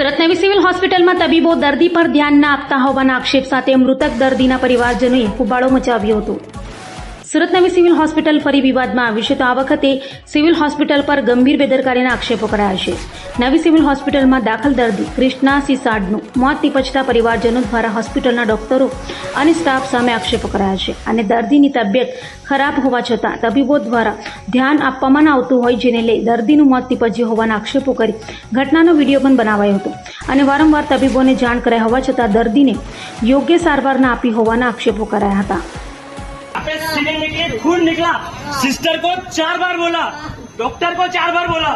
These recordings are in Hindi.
સુરત નવી સિવિલ હોસ્પિટલમાં તબીબો દર્દી પર ધ્યાન ના આપતા હોવાના આક્ષેપ સાથે મૃતક દર્દીના પરિવારજનોએ હોબાળો મચાવ્યો હતો। સુરત નવી સિવિલ હોસ્પિટલ ફરી વિવાદમાં આવ્યું છે તો આ વખતે સિવિલ હોસ્પિટલ પર ગંભીર બેદરકારીના આક્ષેપો કરાયા છે। નવી સિવિલ હોસ્પિટલમાં દાખલ દર્દી ક્રિષ્ના સિસાડનું મોત નિપજતા પરિવારજનો દ્વારા હોસ્પિટલના ડોક્ટરો અને સ્ટાફ સામે આક્ષેપો કરાયા છે અને દર્દીની તબિયત ખરાબ હોવા છતાં તબીબો દ્વારા ધ્યાન આપવામાં ન આવતું હોય જેને લઈ દર્દીનું મોત નિપજ્યું હોવાના આક્ષેપો કરી ઘટનાનો વિડીયો પણ બનાવાયો હતો અને વારંવાર તબીબોને જાણ કરાઈ હોવા છતાં દર્દીને યોગ્ય સારવાર ન આપી હોવાના આક્ષેપો કરાયા હતા। सीने के खून निकला, सिस्टर को 4 बार बोला, डॉक्टर को 4 बार बोला,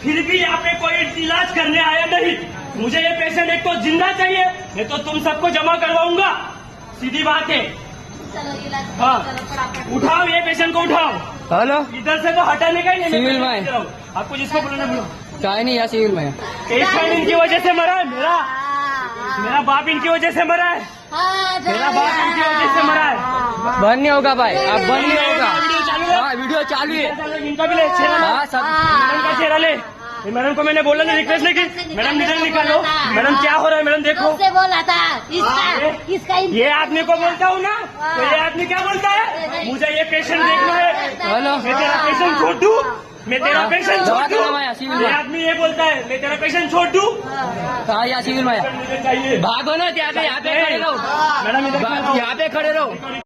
फिर भी आपने कोई इलाज करने आया नहीं। मुझे ये पेशेंट एक तो जिंदा चाहिए, नहीं तो तुम सबको जमा करवाऊंगा। सीधी बात है। हाँ, उठाओ ये पेशेंट को उठाओ। हेलो, इधर से तो हटाने का ही नहीं। सिविल में आपको जिसको बोलना बोलो। क्या नहीं है सिविल में पेशेंट इनकी वजह से मरा है। मेरा बाप इनकी वजह से मरा है। मेरा बाप इनकी वजह से मरा है। बंद नहीं होगा भाई, अब बंद नहीं होगा। वीडियो चालू है। हाँ, वीडियो चालू है। इनका भी ले चेहरा। हाँ, सब मैडम का चेहरा ले। मैडम को मैंने बोला था, रिक्वेस्ट नहीं की। मैडम निकल निकालो। मैडम क्या हो रहा है मैडम देखो। से बोला था इसका ये आदमी को बोलता हूँ ना, तो ये आदमी क्या बोलता है, मुझे ये पेशेंट देखना है। हेलो, मैं तेरा पेशेंट छोड़ दूँ, मैं तेरा पेशेंट छोड़ दवा दूँ। करवाया सिविल ये में। आदमी ये बोलता है मैं तेरा पेशेंट छोड़ दूँ। कहाँ या सिविल में मुझे चाहिए। भागो ना, यहाँ पे खड़े रहो। मैडम इधर यहाँ पे खड़े रहो।